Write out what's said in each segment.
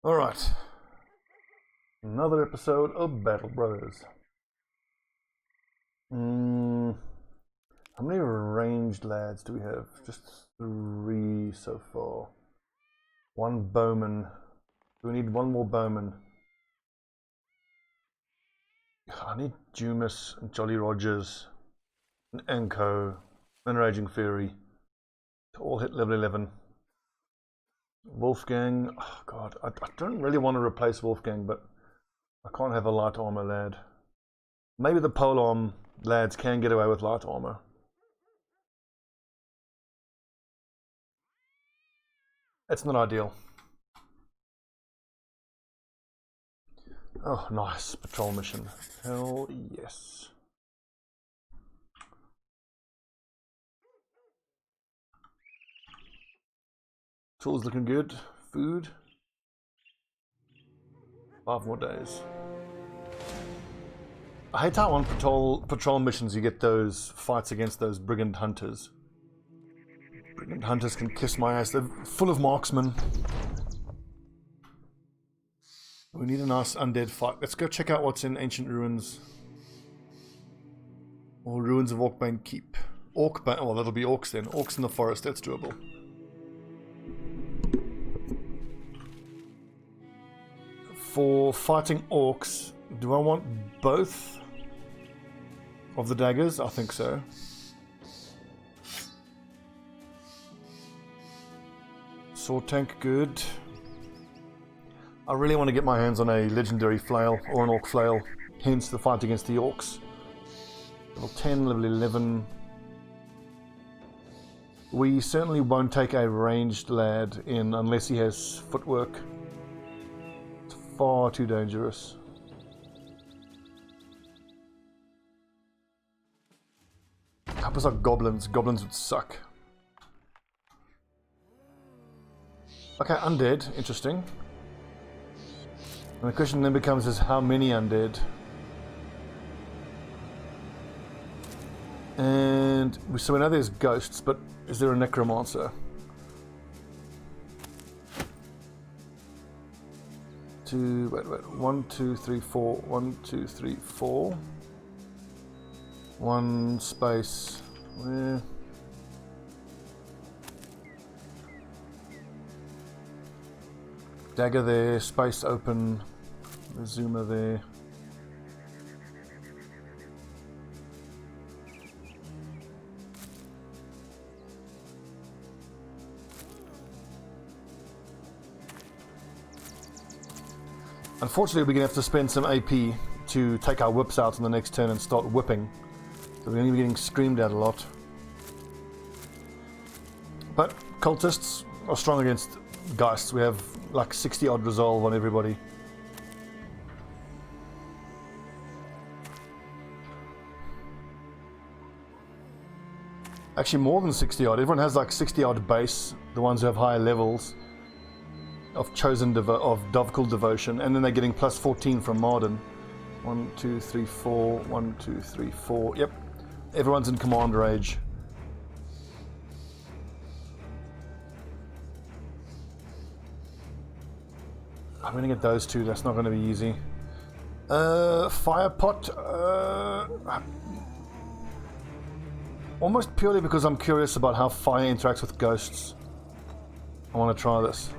Alright. Another episode of Battle Brothers. How many ranged lads do we have? Just 3 so far. 1 bowman. Do we need 1 more bowman? I need Dumas and Jolly Rogers and Anko and Raging Fury to all hit level 11. Wolfgang, oh god, I don't really want to replace Wolfgang, but I can't have a light armor lad. Maybe the polearm lads can get away with light armor. It's not ideal. Oh, nice. Patrol mission. Hell yes. Tools looking good. Food. 5 more days. I hate how on patrol missions you get those fights against those brigand hunters. Brigand hunters can kiss my ass. They're full of marksmen. We need a nice undead fight. Let's go check out what's in Ancient Ruins. Or Ruins of Orkbane Keep. Orkbane, oh, that'll be orcs then. Orcs in the forest, that's doable. For fighting orcs, do I want both of the daggers? I think so. Sword tank, good. I really want to get my hands on a legendary flail or an orc flail, hence the fight against the orcs. Level 10, level 11. We certainly won't take a ranged lad in unless he has footwork. It's far too dangerous. Happens like goblins. Goblins would suck. Okay, undead. Interesting. And the question then becomes is how many undead? And so we know there's ghosts, but is there a necromancer? 1, 2, 3, 4. 1, 2, 3, 4. 1 space. Where? Dagger there, space open, the zoomer there. Unfortunately, we're going to have to spend some AP to take our whips out on the next turn and start whipping. So we're going to be getting screamed at a lot. But cultists are strong against geists. We have like 60 odd resolve on everybody. Actually more than 60 odd. Everyone has like 60 odd base, the ones who have higher levels of chosen of Davkul devotion, and then they're getting plus 14 from Marden. 1, 2, 3, 4. 1, 2, 3, 4. Yep. Everyone's in command rage. I'm gonna get those 2, that's not gonna be easy. Fire pot, almost purely because I'm curious about how fire interacts with ghosts. I want to try this.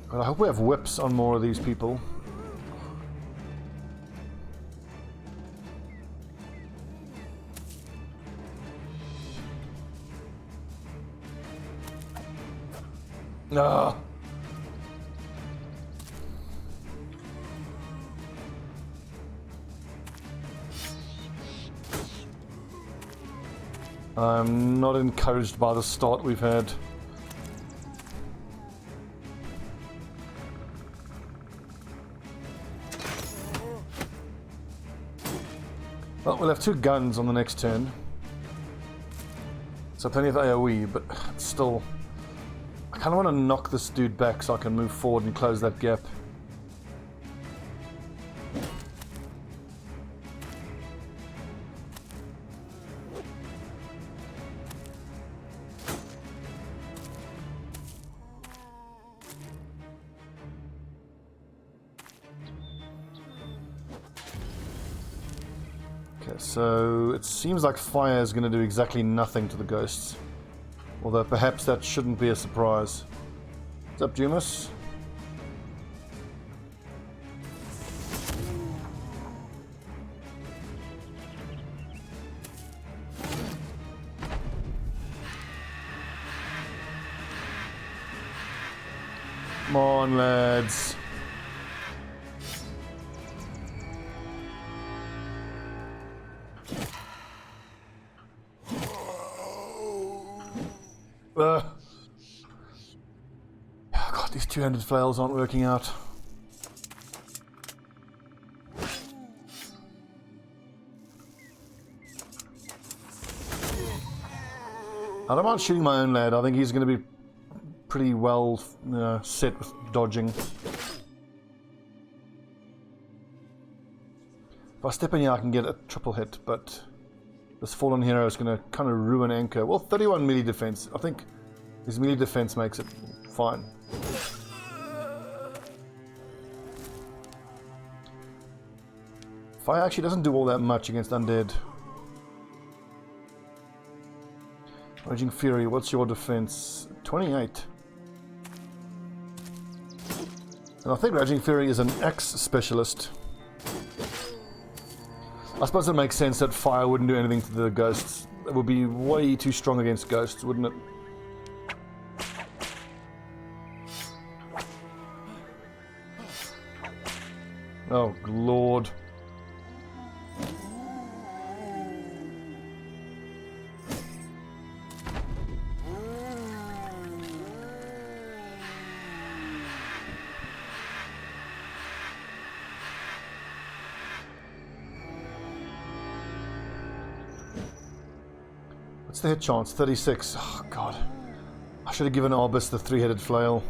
But I hope we have whips on more of these people. Ah. I'm not encouraged by the start we've had. Well, we'll have 2 guns on the next turn. So plenty of AoE, but still, I kind of want to knock this dude back so I can move forward and close that gap. So it seems like fire is going to do exactly nothing to the ghosts. Although perhaps that shouldn't be a surprise. What's up, Dumas? Come on, lads. Oh God, these two-handed flails aren't working out. I don't mind shooting my own lad. I think he's going to be pretty well set with dodging. If I step in here, I can get a triple hit, but this fallen hero is going to kind of ruin anchor. Well, 31 melee defense. I think his melee defense makes it fine. Fire actually doesn't do all that much against undead. Raging Fury, what's your defense? 28. And I think Raging Fury is an axe specialist. I suppose it makes sense that fire wouldn't do anything to the ghosts. It would be way too strong against ghosts, wouldn't it? Oh, Lord. What's the hit chance? 36. Oh, God. I should have given Albus the three-headed flail.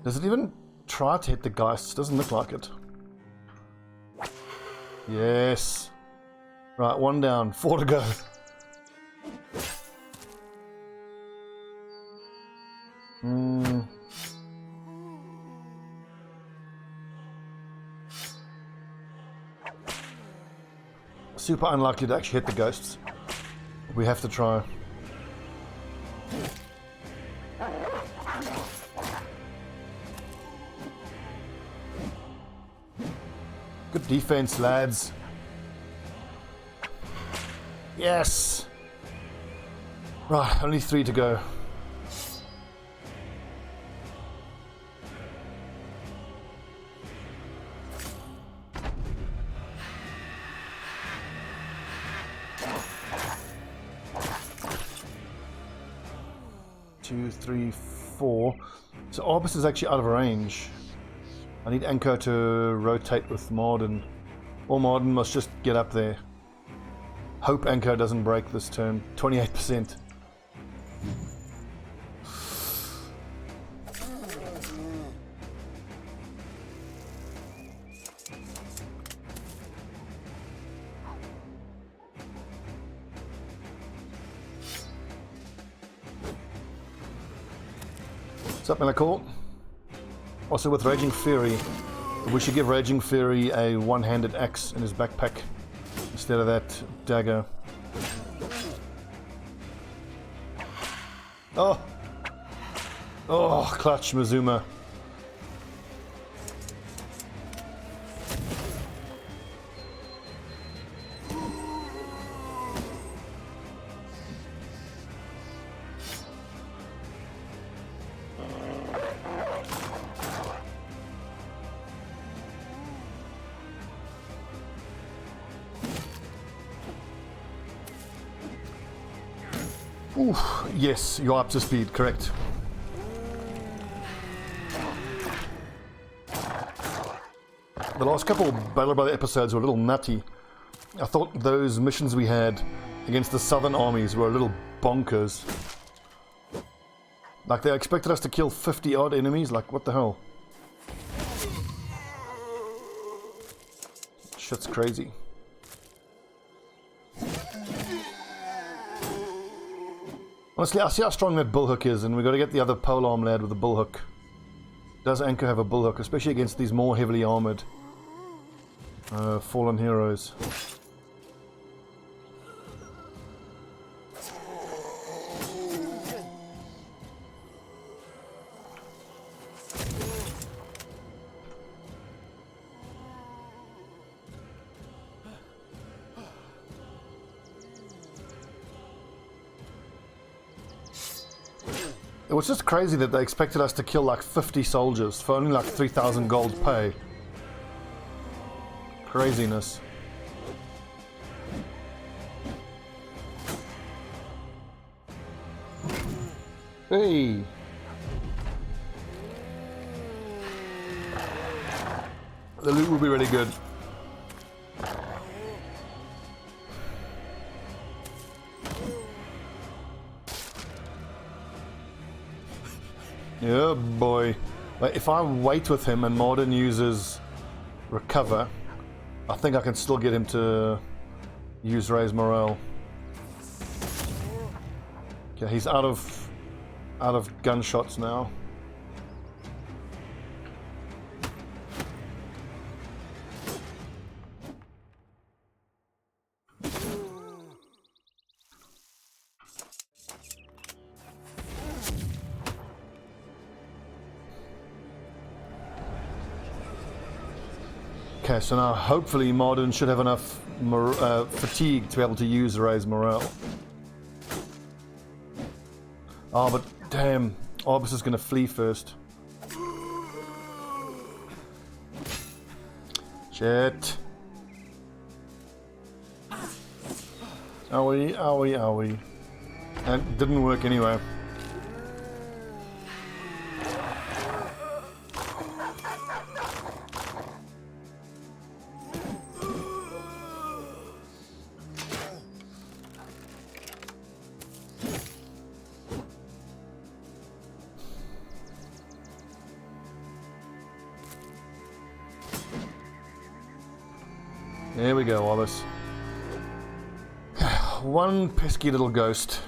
Does it even try to hit the ghosts? Doesn't look like it. Yes. Right, one down, 4 to go. Super unlikely to actually hit the ghosts. We have to try. Good defense, lads. Yes! Right, only 3 to go. Two, three, 4. So Arbus is actually out of range. I need Anko to rotate with Marden. Or Marden must just get up there. Hope Anko doesn't break this turn. 28%. What's up, Melacore? Also with Raging Fury, we should give Raging Fury a one-handed axe in his backpack instead of that dagger. Oh! Oh, clutch Mizuma. Ooh, yes, you're up to speed, correct. The last couple of Battle Brother episodes were a little nutty. I thought those missions we had against the southern armies were a little bonkers. Like, they expected us to kill 50 odd enemies, like, what the hell? Shit's crazy. Honestly, I see how strong that bullhook is, and we got to get the other polearm lad with the bullhook. Does Anchor have a bullhook, especially against these more heavily armored fallen heroes? It was just crazy that they expected us to kill like 50 soldiers for only like 3,000 gold pay. Craziness. Hey! The loot will be really good. Yeah, boy. Like, if I wait with him and Modern uses recover, I think I can still get him to use raise morale. Okay, he's out of gunshots now. Okay, so now hopefully Modern should have enough fatigue to be able to use raise morale. Oh, but damn, Orbis is going to flee first. Shit. Owie, owie, owie. And it didn't work anyway. There we go, Wallace. One pesky little ghost.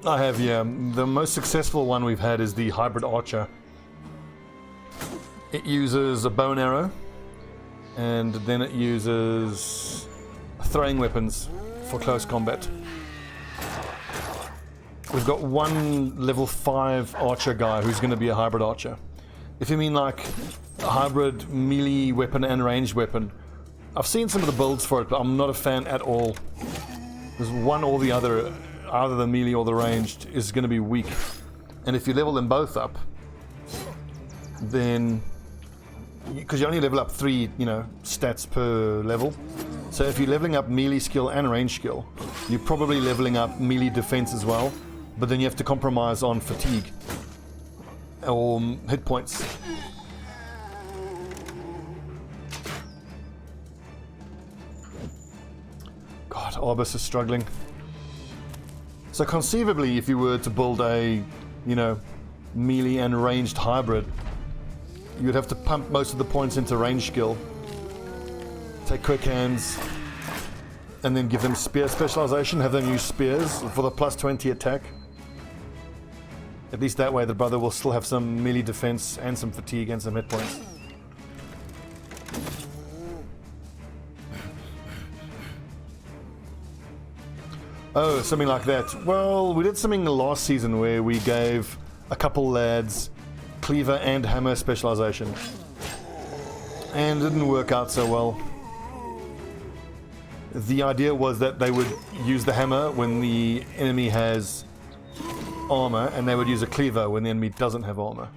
I have, yeah. The most successful one we've had is the hybrid archer. It uses a bow and arrow, and then it uses throwing weapons for close combat. We've got one level 5 archer guy who's going to be a hybrid archer. If you mean like a hybrid melee weapon and ranged weapon, I've seen some of the builds for it, but I'm not a fan at all. There's one or the other, either the melee or the ranged, is going to be weak. And if you level them both up, then, because you only level up 3, stats per level. So if you're leveling up melee skill and range skill, you're probably leveling up melee defense as well, but then you have to compromise on fatigue or hit points. God, Orbis is struggling. So conceivably, if you were to build a, melee and ranged hybrid, you'd have to pump most of the points into range skill. Take quick hands, and then give them spear specialization, have them use spears for the plus 20 attack. At least that way the brother will still have some melee defense and some fatigue and some hit points. Oh, something like that. Well, we did something last season where we gave a couple lads cleaver and hammer specialization. And it didn't work out so well. The idea was that they would use the hammer when the enemy has armor, and they would use a cleaver when the enemy doesn't have armor.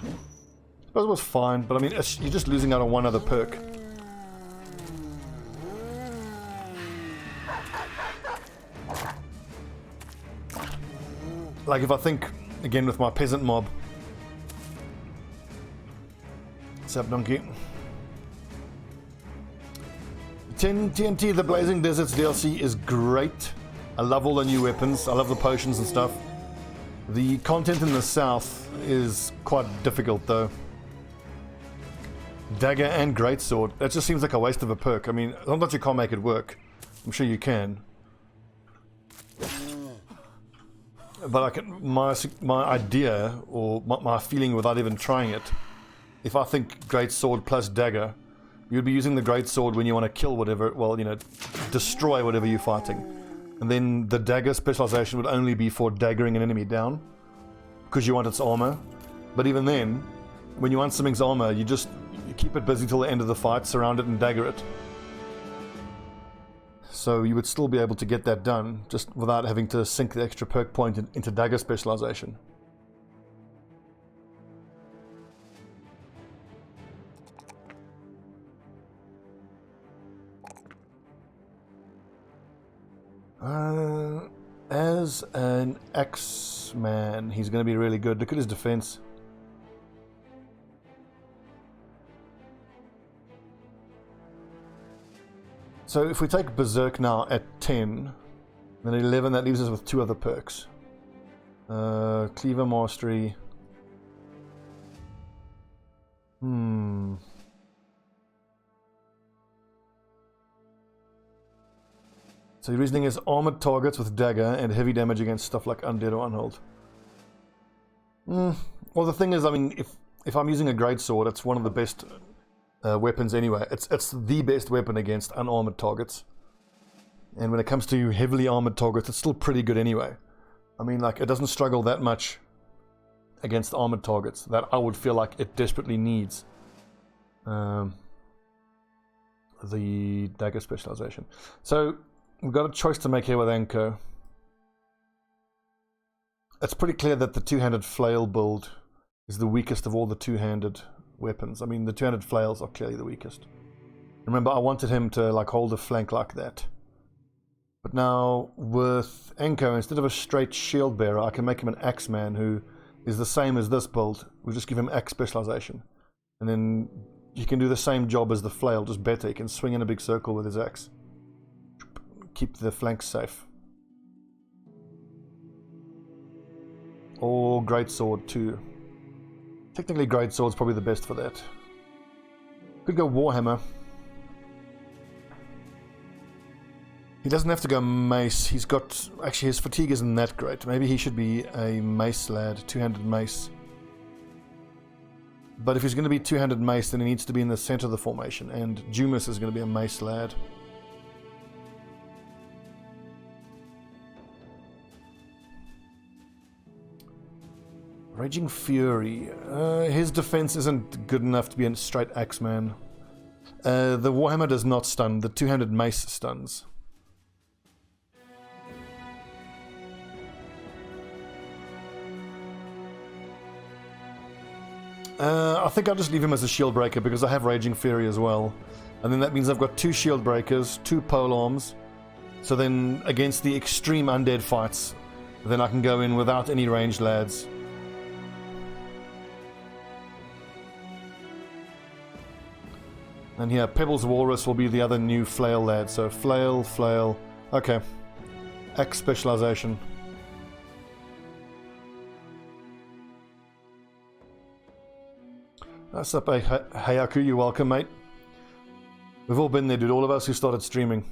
I suppose it was fine, but I mean, you're just losing out on one other perk. Like if I think, again with my peasant mob. What's up, donkey? TNT, the Blazing Deserts DLC is great. I love all the new weapons. I love the potions and stuff. The content in the south is quite difficult though. Dagger and greatsword. That just seems like a waste of a perk. I mean, not that you can't make it work. I'm sure you can. But I can, my idea, or my feeling without even trying it, if I think greatsword plus dagger, you'd be using the greatsword when you want to kill whatever, well, you know, destroy whatever you're fighting. And then the dagger specialization would only be for daggering an enemy down, because you want its armor. But even then, when you want something's armor, you keep it busy till the end of the fight, surround it and dagger it. So you would still be able to get that done, just without having to sink the extra perk point into dagger specialization. As an X-man, he's going to be really good. Look at his defense. So if we take Berserk now at 10, then at 11, that leaves us with 2 other perks. Cleaver Mastery. So the reasoning is armored targets with dagger and heavy damage against stuff like undead or unhold. Well, the thing is, I mean, if I'm using a greatsword, it's one of the best weapons anyway. It's the best weapon against unarmored targets. And when it comes to heavily armored targets, it's still pretty good anyway. I mean, like, it doesn't struggle that much against armored targets that I would feel like it desperately needs the dagger specialization. So we've got a choice to make here with Anko. It's pretty clear that the two-handed flail build is the weakest of all the two-handed weapons. I mean, the two-handed flails are clearly the weakest. Remember, I wanted him to like hold a flank like that. But now with Anko, instead of a straight shield bearer, I can make him an axeman who is the same as this build. We'll just give him axe specialization. And then he can do the same job as the flail, just better. He can swing in a big circle with his axe. Keep the flanks safe. Or greatsword too. Technically greatsword's probably the best for that. Could go Warhammer. He doesn't have to go mace. He's got... Actually, his fatigue isn't that great. Maybe he should be a mace lad. Two-handed mace. But if he's going to be two-handed mace, then he needs to be in the center of the formation. And Jumis is going to be a mace lad. Raging Fury. His defense isn't good enough to be a straight axeman. The Warhammer does not stun. The two-handed mace stuns. I think I'll just leave him as a shield breaker because I have Raging Fury as well. And then that means I've got 2 shield breakers, 2 polearms. So then against the extreme undead fights, then I can go in without any ranged lads. And here, Pebbles Walrus will be the other new flail lad. So flail, flail. Okay. Axe specialization. What's up, Hayaku? You're welcome, mate. We've all been there, dude. All of us who started streaming.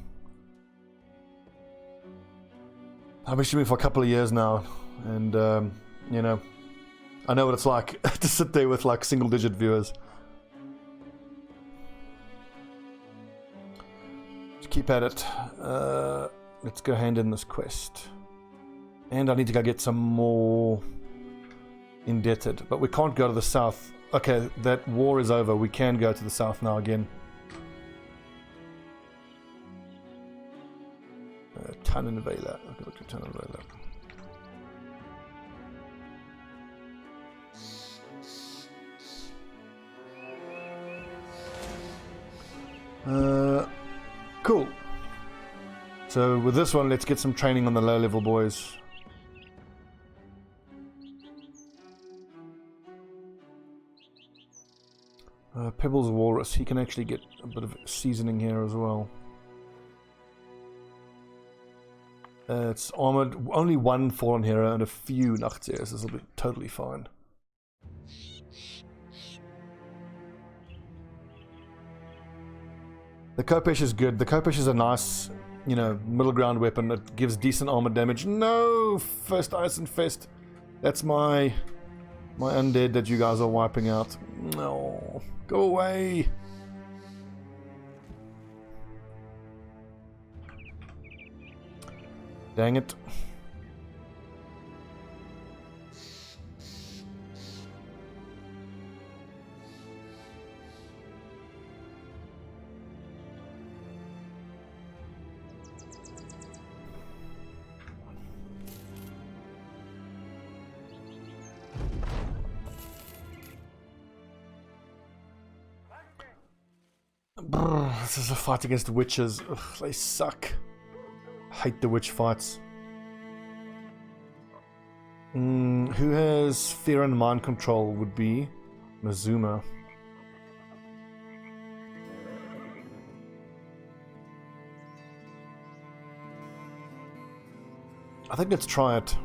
I've been streaming for a couple of years now. And, you know, I know what it's like to sit there with like single-digit viewers. Keep at it. Let's go hand in this quest. And I need to go get some more indebted. But we can't go to the south. Okay, that war is over. We can go to the south now again. Tannen Vela. Okay, look at Tannen Vela. Cool. So with this one, let's get some training on the low level boys. Pebbles Walrus, he can actually get a bit of seasoning here as well. It's armored, only one fallen hero and a few Nachtseers. This will be totally fine. The Kopesh is good. The Kopesh is a nice, you know, middle ground weapon that gives decent armor damage. No! First Ice Infest. That's my undead that you guys are wiping out. No. Go away. Dang it. This is a fight against witches. Ugh, they suck. Hate the witch fights. Who has fear and mind control would be Mazuma. I think let's try it.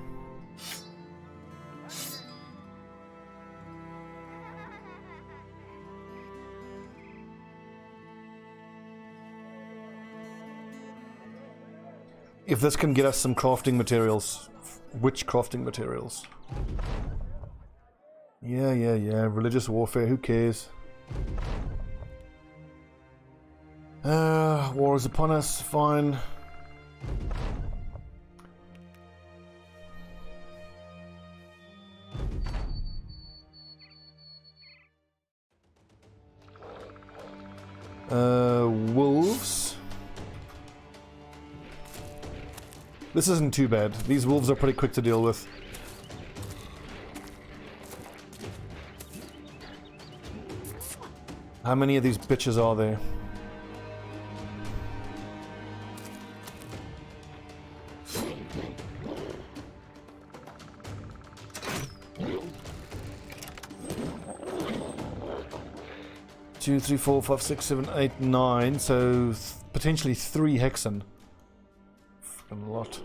If this can get us some crafting materials. Which crafting materials? Yeah. Religious warfare, who cares? War is upon us, fine. Wolves. This isn't too bad. These wolves are pretty quick to deal with. How many of these bitches are there? Two, three, 4, 5, 6, 7, 8, 9. So potentially 3 Hexen. A lot.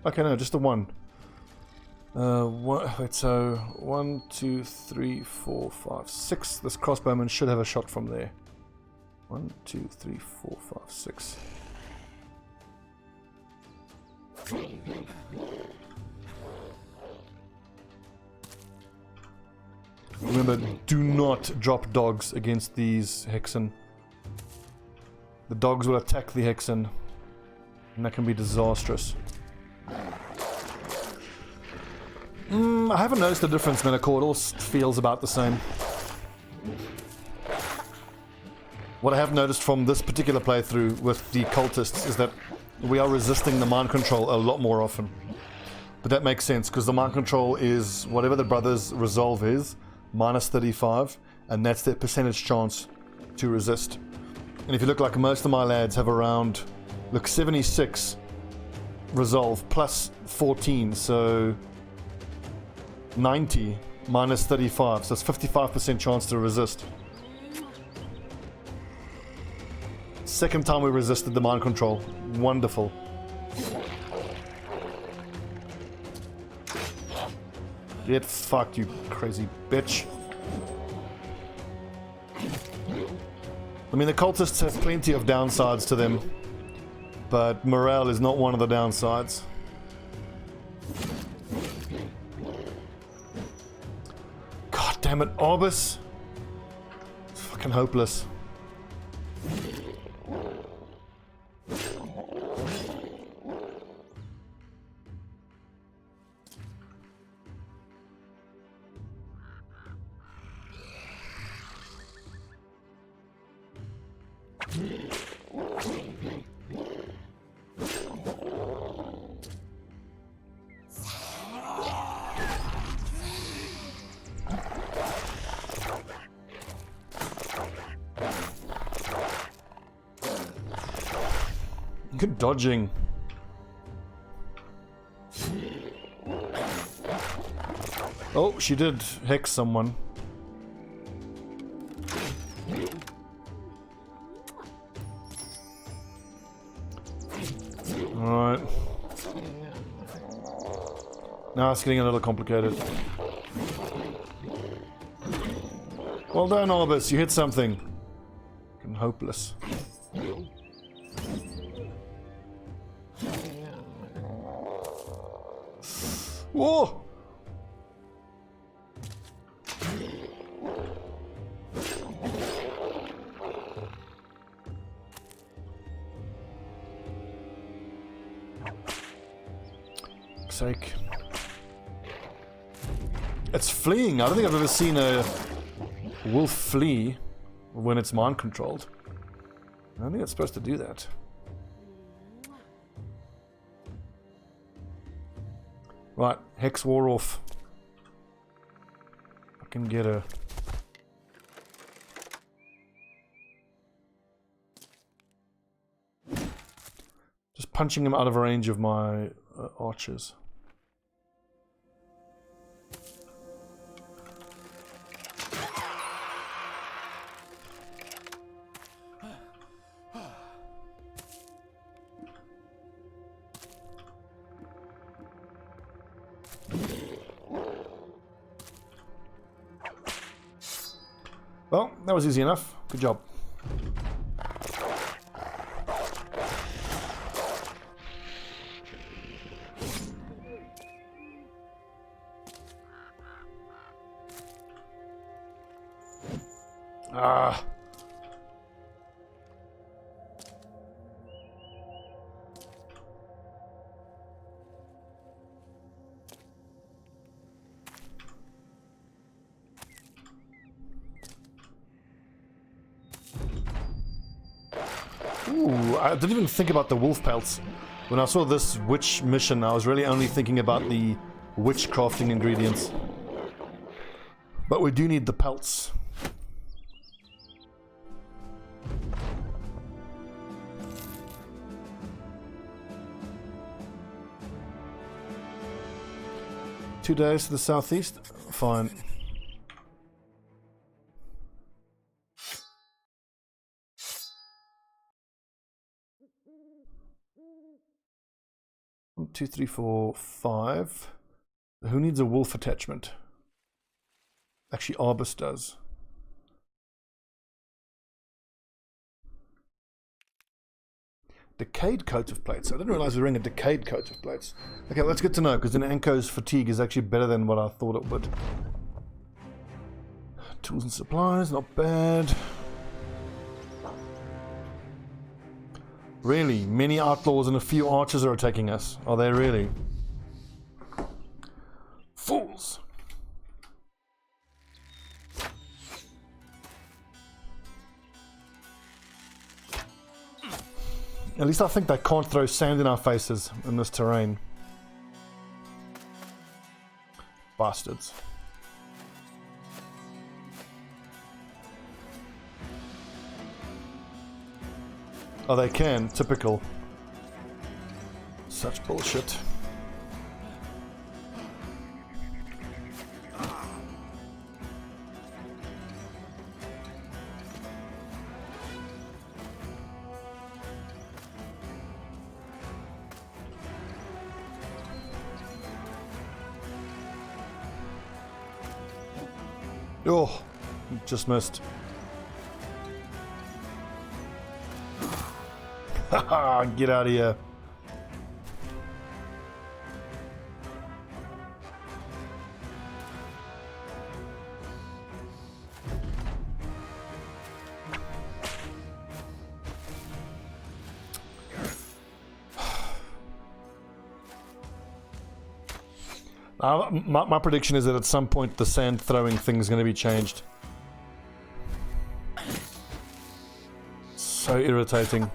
Okay, no, just the one. Wait, so 1, 2, 3, 4, 5, 6. This crossbowman should have a shot from there. 1, 2, 3, 4, 5, 6. Remember, do not drop dogs against these Hexen. The dogs will attack the Hexen, and that can be disastrous. I haven't noticed the difference, Melicore. It all feels about the same. What I have noticed from this particular playthrough with the cultists is that we are resisting the mind control a lot more often. But that makes sense, because the mind control is whatever the brothers' resolve is, minus 35, and that's their percentage chance to resist. And if you look, like most of my lads have around, look, 76 resolve plus 14, so 90 minus 35, so it's 55% chance to resist. Second time we resisted the mind control. Wonderful. Get fucked, you crazy bitch. I mean, the cultists have plenty of downsides to them, but morale is not one of the downsides. God damn it, Orbis. It's fucking hopeless. Good dodging. Oh, she did hex someone. Alright. Now it's getting a little complicated. Well done, Orbis. You hit something. Fucking hopeless. Whoa! Sake. It's fleeing. I don't think I've ever seen a wolf flee when it's mind controlled. I don't think it's supposed to do that. Right, Hex wore off. I can get her. Just punching him out of range of my archers. Well, that was easy enough. Good job. Ah. Ooh, I didn't even think about the wolf pelts. When I saw this witch mission, I was really only thinking about the witch crafting ingredients. But we do need the pelts. Two days to the southeast? Fine. One, two, three, four, five. Who needs a wolf attachment? Actually, Arbus does. Decayed coat of plates. I didn't realize we were wearing a decayed coat of plates. Okay, that's good to know, because an Anko's fatigue is actually better than what I thought it would. Tools and supplies, not bad. Really? Many outlaws and a few archers are attacking us. Are they really? Fools! At least I think they can't throw sand in our faces in this terrain. Bastards. Oh, they can. Typical. Such bullshit. Oh, just missed. Haha, get out of here. My prediction is that at some point the sand throwing thing is going to be changed. So irritating.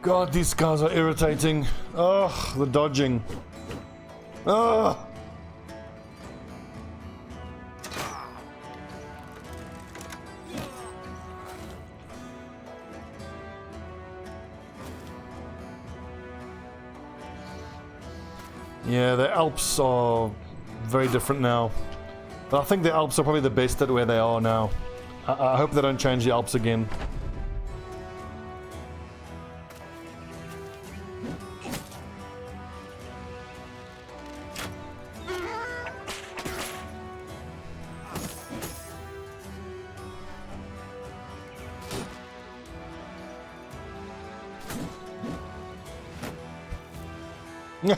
God, these guys are irritating. Ugh, the dodging. Ugh. Yeah, the Alps are very different now. But I think the Alps are probably the best at where they are now. I hope they don't change the Alps again. Yeah.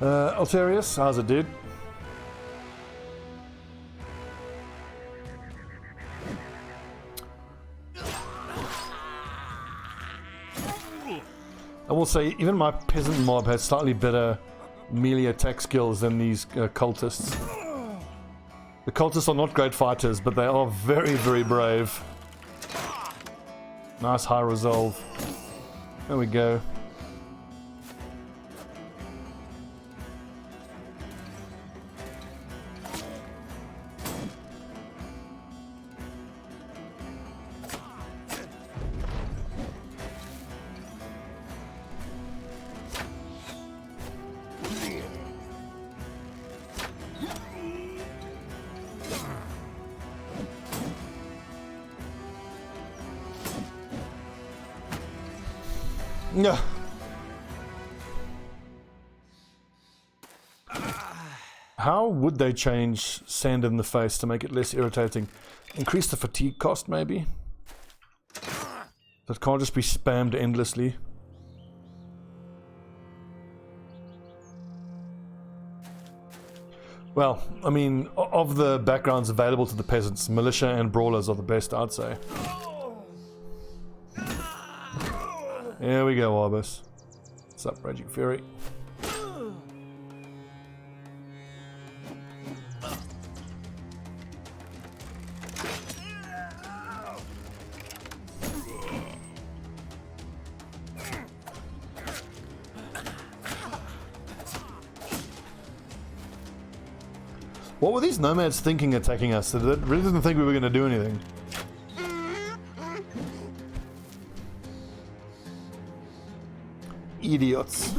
Alterius, how's it, dude? I will say, even my peasant mob has slightly better melee attack skills than these cultists. The cultists are not great fighters, but they are very, very brave. Nice high resolve. There we go. Yeah. How would they change sand in the face to make it less irritating? Increase the fatigue cost, maybe? So it can't just be spammed endlessly. Well, I mean, of the backgrounds available to the peasants, militia and brawlers are the best, I'd say. Here we go, Arbus. What's up, Raging Fury? What were these nomads thinking attacking us? They really didn't think we were going to do anything. Idiots.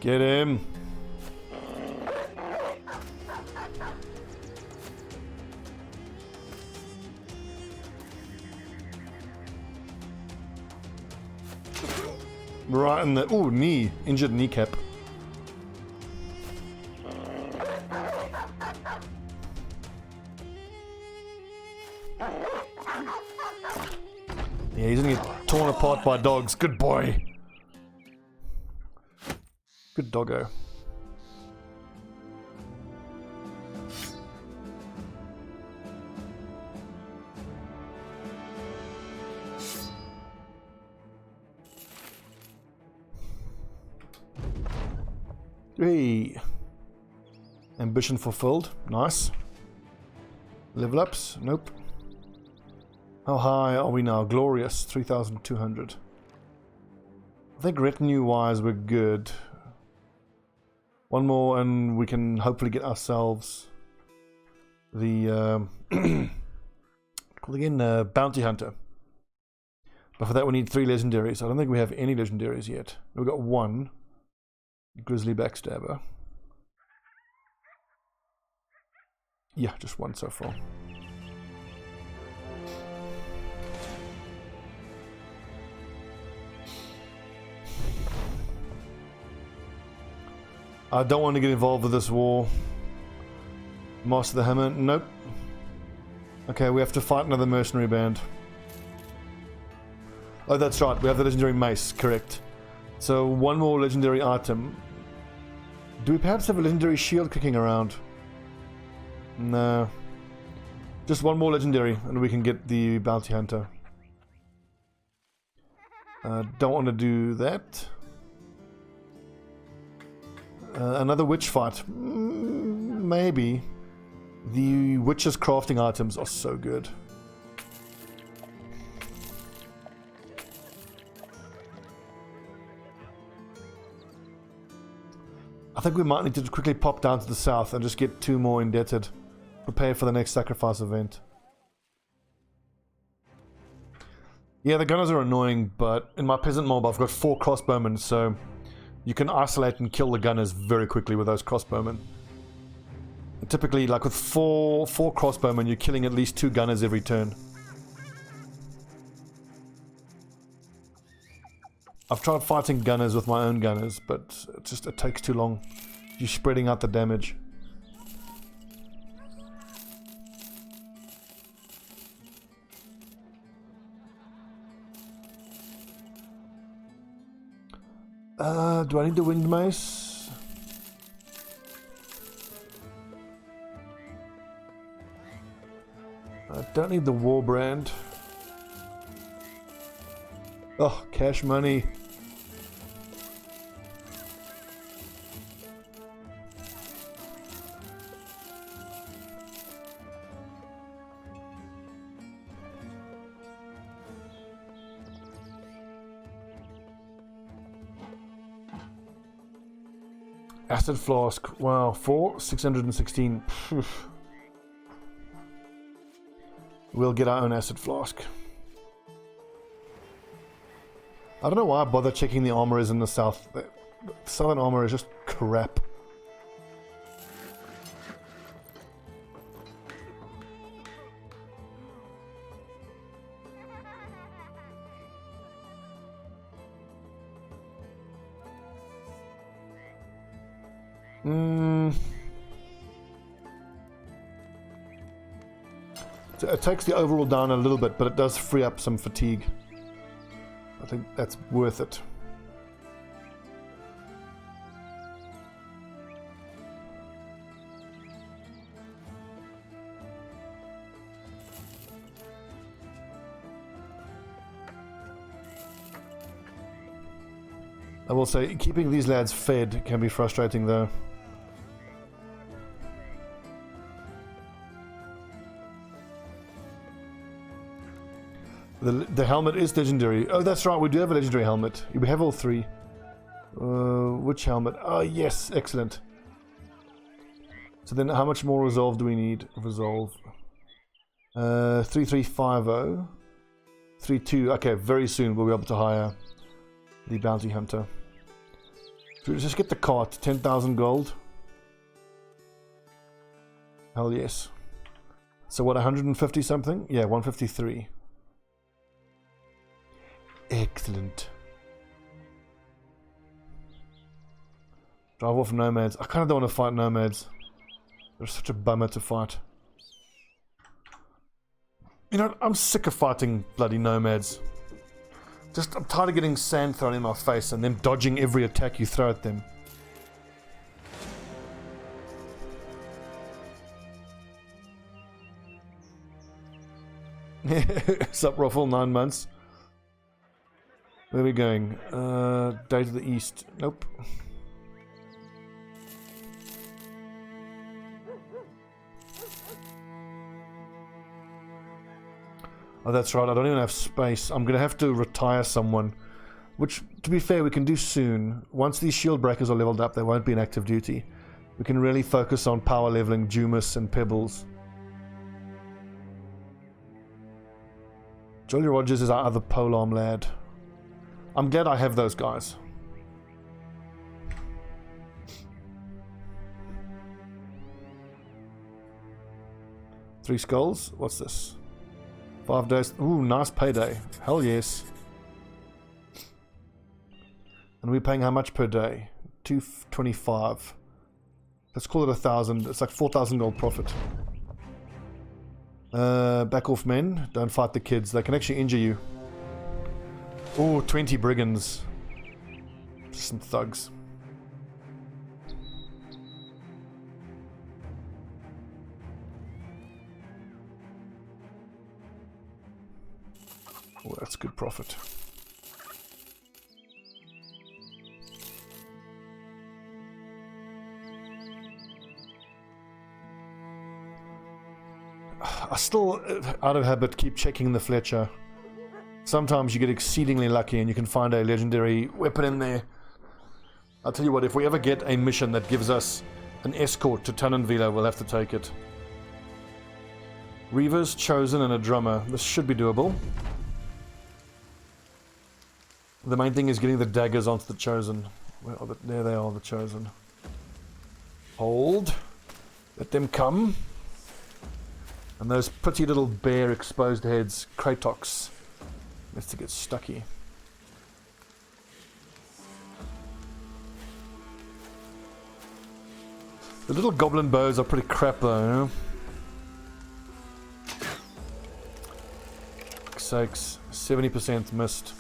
Get him. Right in the knee, injured kneecap. Yeah, he's gonna get torn apart by dogs. Good boy. Good doggo. Hey. Ambition fulfilled. Nice. Level ups? Nope. How high are we now? Glorious. 3,200. I think retinue wise we're good. One more and we can hopefully get ourselves the called again bounty hunter. But for that we need 3 legendaries. I don't think we have any legendaries yet. We've got 1. Grizzly backstabber. Yeah, just 1 so far. I don't want to get involved with this war. Master the Hammer? Nope. Okay, we have to fight another mercenary band. Oh, that's right. We have the legendary mace, correct. So 1 more legendary item. Do we perhaps have a legendary shield kicking around? No. Just one more legendary and we can get the bounty hunter. Don't want to do that. Another witch fight. Maybe. The witch's crafting items are so good. I think we might need to quickly pop down to the south and just get 2 more indebted. Prepare for the next sacrifice event. Yeah, the gunners are annoying, but in my peasant mob I've got 4 crossbowmen, so you can isolate and kill the gunners very quickly with those crossbowmen. Typically, like with four crossbowmen, you're killing at least 2 gunners every turn. I've tried fighting gunners with my own gunners, but it takes too long. You're spreading out the damage. Do I need the winged mace? I don't need the war brand. Oh, cash money. Acid flask. Wow, 616. We'll get our own acid flask. I don't know why I bother checking the armorers in the south. The southern armor is just crap. It takes the overall down a little bit, but it does free up some fatigue. I think that's worth it. I will say, keeping these lads fed can be frustrating though. The helmet is legendary. Oh, that's right, we do have a legendary helmet. We have all 3. Which helmet? Oh, yes, excellent. So then how much more resolve do we need? Resolve. 3350. 32. Okay, very soon we'll be able to hire the bounty hunter. So let's just get the cart. 10,000 gold. Hell yes. So what, 150 something? Yeah, 153. Excellent. Drive off nomads. I kind of don't want to fight nomads. They're such a bummer to fight. You know, I'm sick of fighting bloody nomads. I'm tired of getting sand thrown in my face and them dodging every attack you throw at them. Sup, Ruffle, 9 months. Where are we going? Day to the east. Nope. Oh, that's right. I don't even have space. I'm going to have to retire someone. Which, to be fair, we can do soon. Once these shield breakers are leveled up, they won't be in active duty. We can really focus on power leveling Jumas and Pebbles. Jolly Rogers is our other polearm lad. I'm glad I have those guys. Three skulls? What's this? 5 days. Ooh, nice payday. Hell yes. And we're paying how much per day? 225. Let's call it 1,000. It's like 4,000 gold profit. Back off, men. Don't fight the kids. They can actually injure you. Oh, 20 brigands. Some thugs. good profit. I still, out of habit, keep checking the Fletcher. Sometimes you get exceedingly lucky and you can find a legendary weapon in there. I'll tell you what, if we ever get a mission that gives us an escort to Tannenvila, we'll have to take it. Reavers, Chosen, and a drummer. This should be doable. The main thing is getting the daggers onto the Chosen. Where are the, there they are, the Chosen. Hold. Let them come. And those pretty little bare exposed heads, Kratoks. Needs to get stucky. The little goblin bows are pretty crap though, you know? For sakes, 70% missed.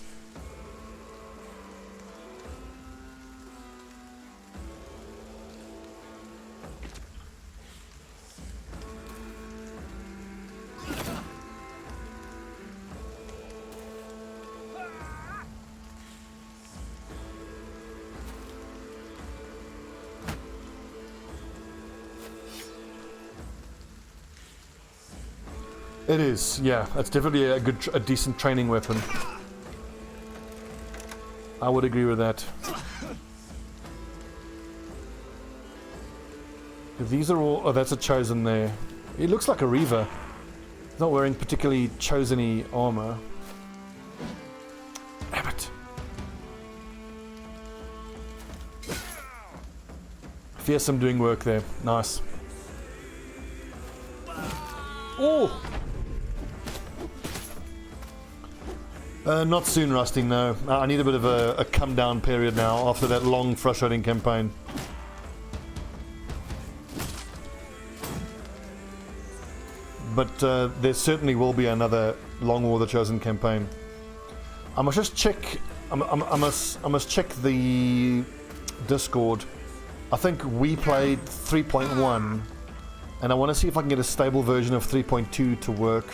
It is, yeah. It's definitely a decent training weapon. I would agree with that. These are all... Oh, that's a Chosen there. He looks like a Reaver. He's not wearing particularly Chosen-y armor. Damn it. Fearsome doing work there. Nice. Oh! Not soon, Rusty, no. I need a bit of a come down period now after that long, frustrating campaign. But there certainly will be another Long War of the Chosen campaign. I must just check. I must check the Discord. I think we played 3.1, and I want to see if I can get a stable version of 3.2 to work.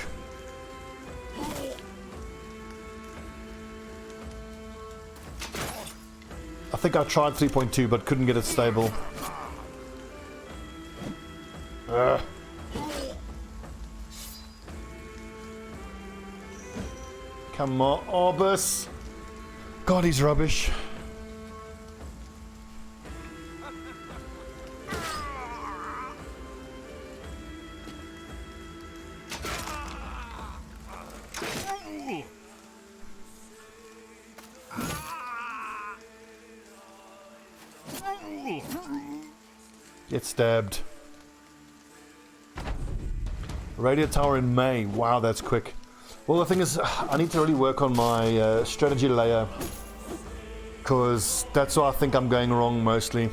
I think I tried 3.2 but couldn't get it stable. Come on, Orbis! God, he's rubbish. Get stabbed. Radio tower in May. Wow, that's quick. Well, the thing is, I need to really work on my strategy layer, because that's where I think I'm going wrong mostly.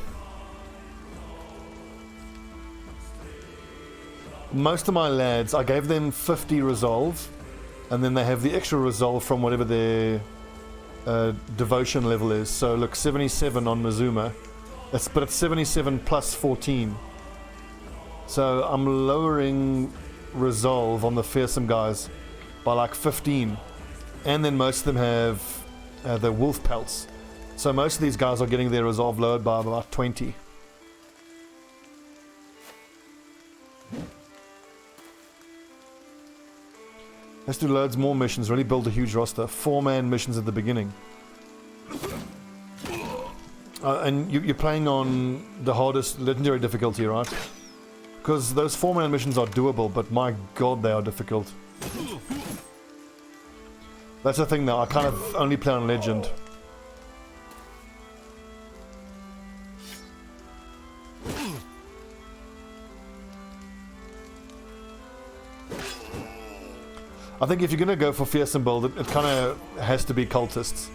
Most of my lads, I gave them 50 resolve, and then they have the extra resolve from whatever their devotion level is. So look, 77 on Mazuma. But it's 77 plus 14. So I'm lowering resolve on the fearsome guys by like 15. And then most of them have the wolf pelts. So most of these guys are getting their resolve lowered by about 20. Let's do loads more missions, really build a huge roster. 4-man missions at the beginning. And you're playing on the hardest legendary difficulty, right? Because those 4-man missions are doable, but my god, they are difficult. That's the thing though, I kind of only play on legend. I think if you're going to go for fearsome build, it kind of has to be cultists.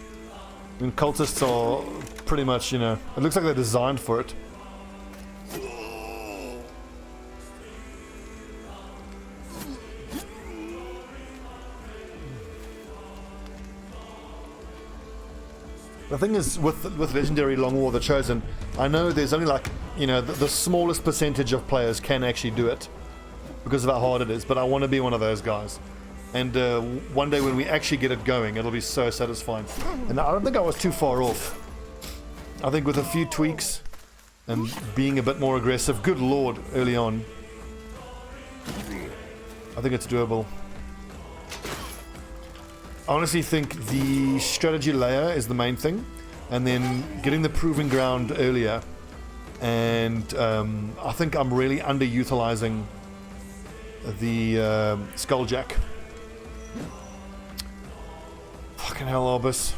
I mean, cultists are pretty much, you know, it looks like they're designed for it. The thing is, with Legendary Long War of the Chosen, I know there's only like, you know, the smallest percentage of players can actually do it because of how hard it is, but I want to be one of those guys. And one day when we actually get it going, it'll be so satisfying. And I don't think I was too far off. I think with a few tweaks and being a bit more aggressive, good lord, early on, I think it's doable. I honestly think the strategy layer is the main thing, and then getting the proving ground earlier. And I think I'm really underutilizing the Skulljack. Fucking hell, Orbis.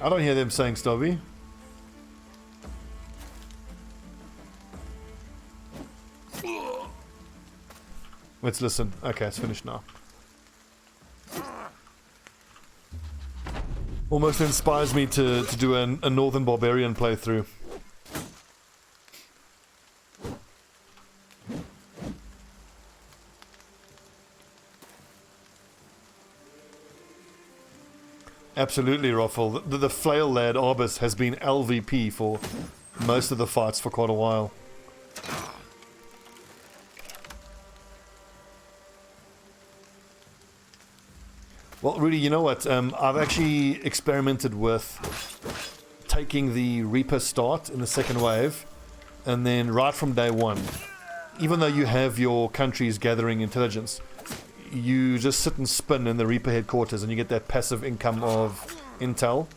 I don't hear them saying Stobbie. Let's listen. Okay, it's finished now. Almost inspires me to do a Northern Barbarian playthrough. Absolutely, Ruffle. The flail lad Arbus has been LVP for most of the fights for quite a while. Well, really, you know what? I've actually experimented with taking the Reaper start in the second wave, and then right from day one, even though you have your countries gathering intelligence, you just sit and spin in the Reaper headquarters and you get that passive income of intel.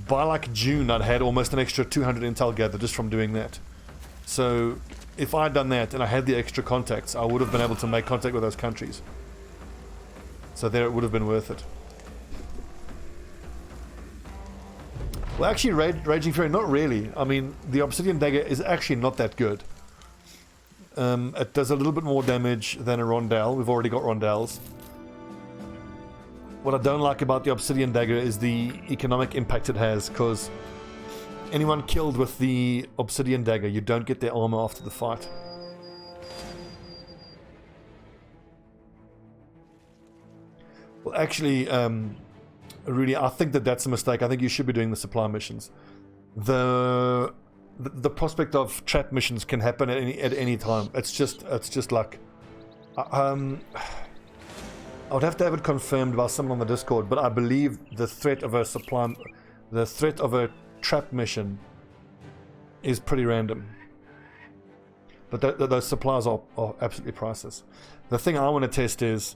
By like June, I'd had almost an extra 200 intel gathered just from doing that. So if I'd done that and I had the extra contacts, I would have been able to make contact with those countries. So there it would have been worth it. Well, actually, Raging Fury, not really. I mean, the Obsidian Dagger is actually not that good. It does a little bit more damage than a Rondelle. We've already got Rondells. What I don't like about the Obsidian Dagger is the economic impact it has, because anyone killed with the Obsidian Dagger, you don't get their armor after the fight. Well, actually, really, I think that's a mistake. I think you should be doing the supply missions. The prospect of trap missions can happen at any time. It's just luck. I would have to have it confirmed by someone on the Discord, but I believe the threat of a trap mission is pretty random. But those supplies are absolutely priceless. The thing I want to test is,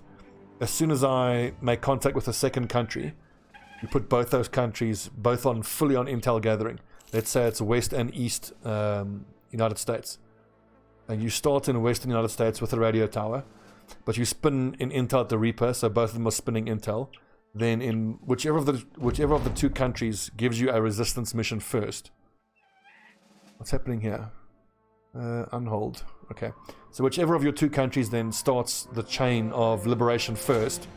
as soon as I make contact with a second country, you put both those countries fully on intel gathering. Let's say it's West and East United States. And you start in Western United States with a radio tower, but you spin in intel at the Reaper, so both of them are spinning intel. Then in whichever of the two countries gives you a resistance mission first. What's happening here? Unhold. Okay. So whichever of your two countries then starts the chain of liberation first,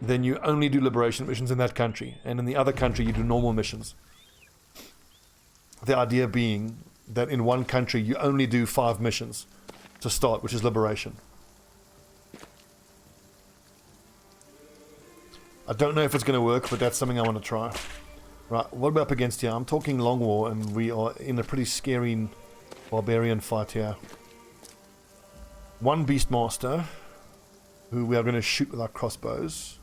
then you only do liberation missions in that country, and in the other country you do normal missions. The idea being that in one country you only do 5 missions to start, which is liberation. I don't know if it's going to work, but that's something I want to try. Right, what are we up against here? I'm talking Long War, and we are in a pretty scary barbarian fight here. One Beastmaster, who we are going to shoot with our crossbows.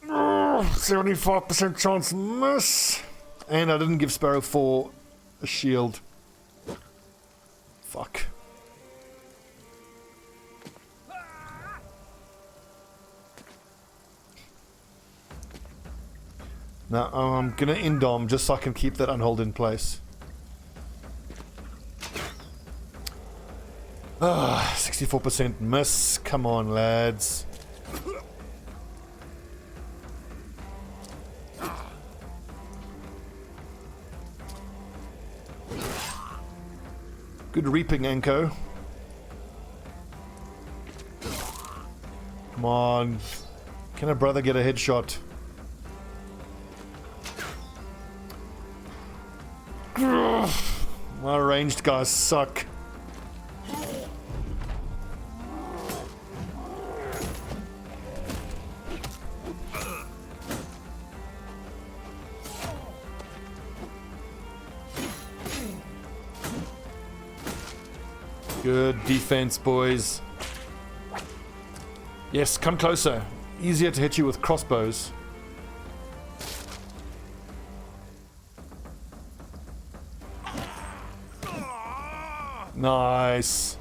75% chance miss. And I didn't give Sparrow 4 a shield. Fuck. Now I'm gonna indom just so I can keep that unhold in place. 64% miss. Come on, lads. Good reaping, Anko. Come on. Can a brother get a headshot? My ranged guys suck. Good defense, boys. Yes, come closer. Easier to hit you with crossbows. Nice.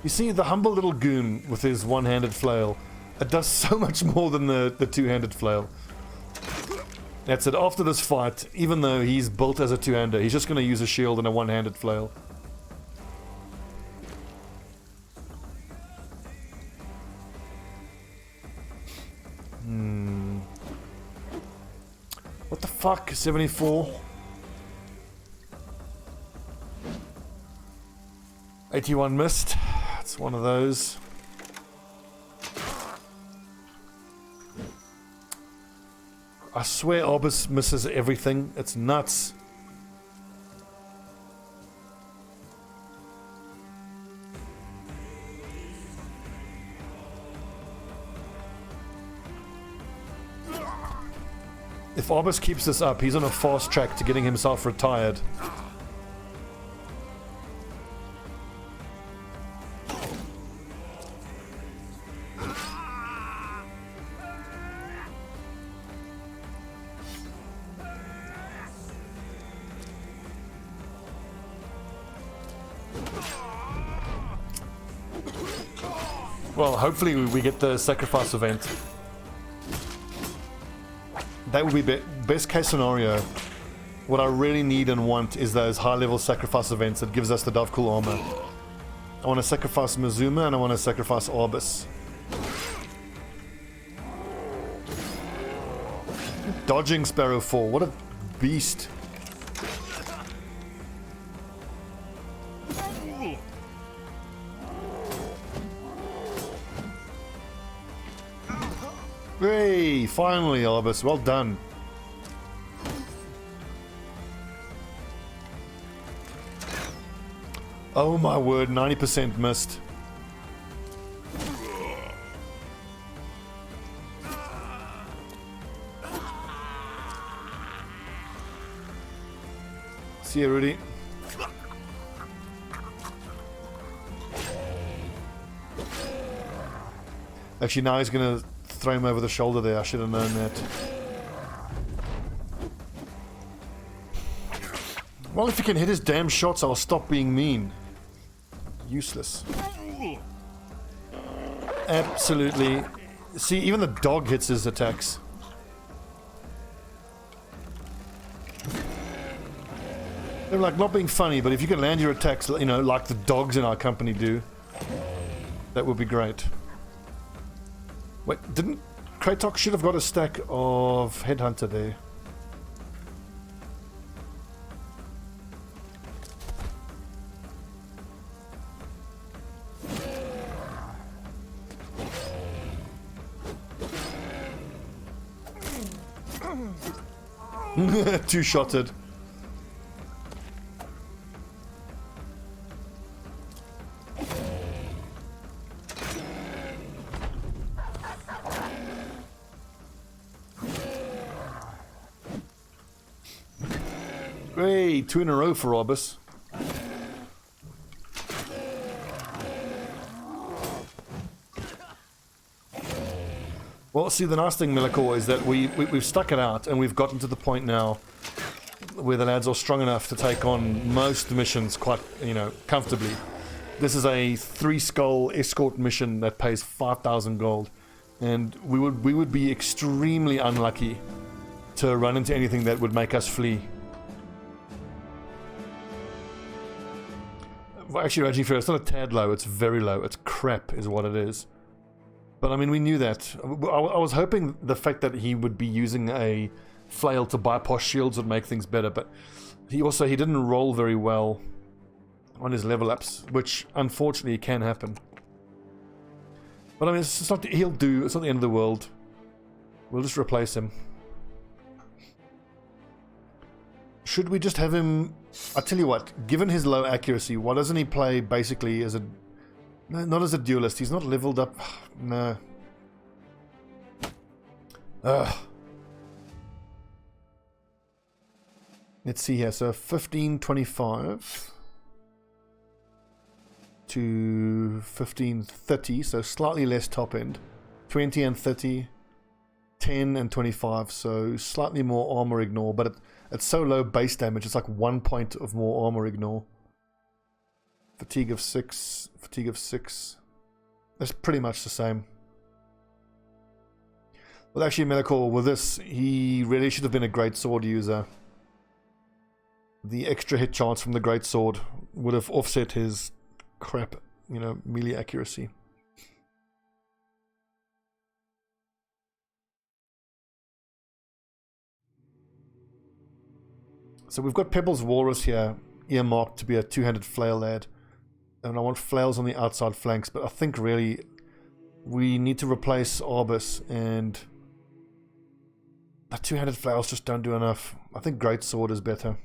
You see, the humble little goon with his one-handed flail, it does so much more than the two-handed flail. That's it. After this fight, even though he's built as a two-hander, he's just going to use a shield and a one-handed flail. What the fuck? 74? 81 missed. It's one of those. I swear Orbis misses everything. It's nuts. If Orbis keeps this up, he's on a fast track to getting himself retired. Well, hopefully we get the sacrifice event. That would be best case scenario. What I really need and want is those high level sacrifice events that gives us the Davkul armor. I want to sacrifice Mazuma and I want to sacrifice Orbis. Dodging Sparrow 4, what a beast. Hey, finally, Orbis, well done. Oh my word, 90% missed. See you, Rudy. Actually, now he's gonna throw him over the shoulder there. I should have known that. Well, if he can hit his damn shots, I'll stop being mean. Useless. Absolutely. See, even the dog hits his attacks. They're like not being funny, but if you can land your attacks, you know, like the dogs in our company do, that would be great. Wait, didn't Kratok should have got a stack of Headhunter there? Two-shotted. Hey, 2 in a row for Orbis. Well, see, the nice thing, Millicor, is that we've stuck it out and we've gotten to the point now where the lads are strong enough to take on most missions quite, you know, comfortably. This is a 3-skull escort mission that pays 5,000 gold, and we would be extremely unlucky to run into anything that would make us flee. Well, actually, Raging Fury, it's not a tad low, it's very low. It's crap is what it is. But I mean, we knew that. I was hoping the fact that he would be using a flail to bypass shields would make things better, but he didn't roll very well on his level ups, which unfortunately can happen. But I mean, it's not, he'll do, it's not the end of the world. We'll just replace him. Should we just have him... I tell you what, given his low accuracy, why doesn't he play basically as a... No, not as a duelist, he's not leveled up... No. Ugh. Let's see here, so 1525... to 15, 30, so slightly less top end. 20 and 30, 10 and 25, so slightly more armor ignore, but it's so low base damage, it's like 1 point of more armor ignore. Fatigue of 6, fatigue of 6. That's pretty much the same. Well, actually, Melikor, with this, he really should have been a great sword user. The extra hit chance from the great sword would have offset his crap, you know, melee accuracy. So we've got Pebble's Walrus here, earmarked to be a two-handed flail lad. And I want flails on the outside flanks, but I think really we need to replace Arbus, and the two-handed flails just don't do enough. I think great sword is better.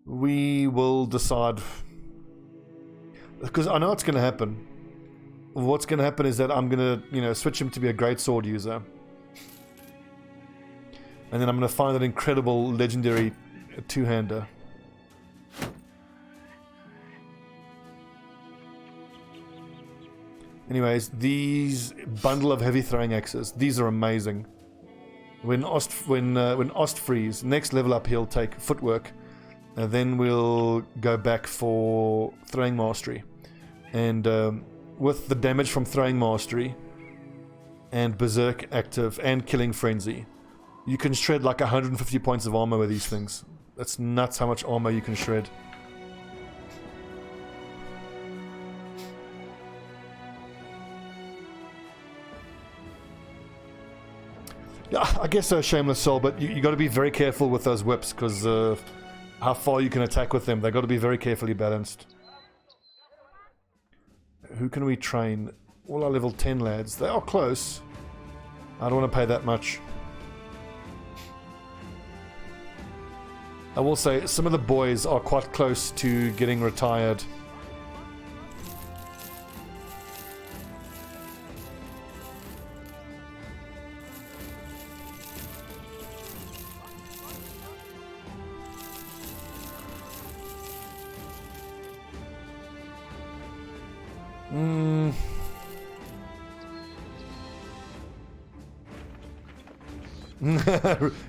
We will decide, because I know it's going to happen. What's going to happen is that I'm going to, you know, switch him to be a great sword user, and then I'm going to find an incredible legendary two-hander. Anyways, these bundle of heavy throwing axes, these are amazing. When Ostfreeze, next level up, he'll take footwork. Then we'll go back for throwing mastery, and with the damage from throwing mastery and berserk active and killing frenzy, you can shred like 150 points of armor with these things. That's nuts how much armor you can shred. Yeah, I guess a shameless soul, but you got to be very careful with those whips, because how far you can attack with them, they've got to be very carefully balanced. Who can we train? All our level 10 lads. They are close. I don't want to pay that much. I will say some of the boys are quite close to getting retired.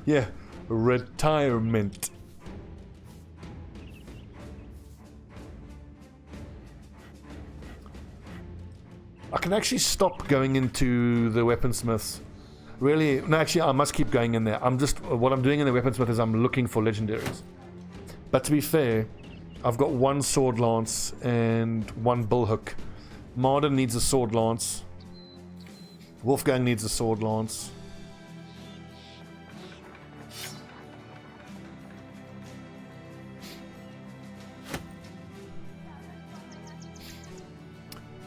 Yeah, retirement. I can actually stop going into the weaponsmiths. Really, no, actually, I must keep going in there. What I'm doing in the weaponsmith is I'm looking for legendaries. But to be fair, I've got one sword lance and one bullhook. Marden needs a sword lance. Wolfgang needs a sword lance.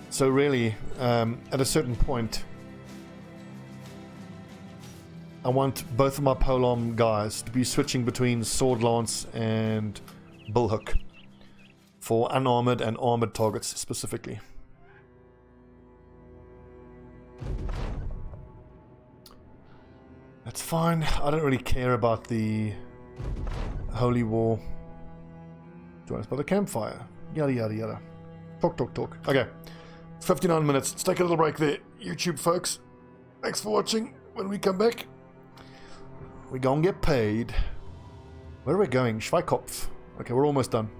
So really, at a certain point, I want both of my polearm guys to be switching between sword lance and bullhook for unarmored and armored targets specifically. That's fine. I don't really care about the holy war. Join us by the campfire. Yada yada yada. Talk talk talk. Okay. 59 minutes. Let's take a little break there, YouTube folks. Thanks for watching. When we come back, we're gonna get paid. Where are we going? Schweikopf. Okay, we're almost done.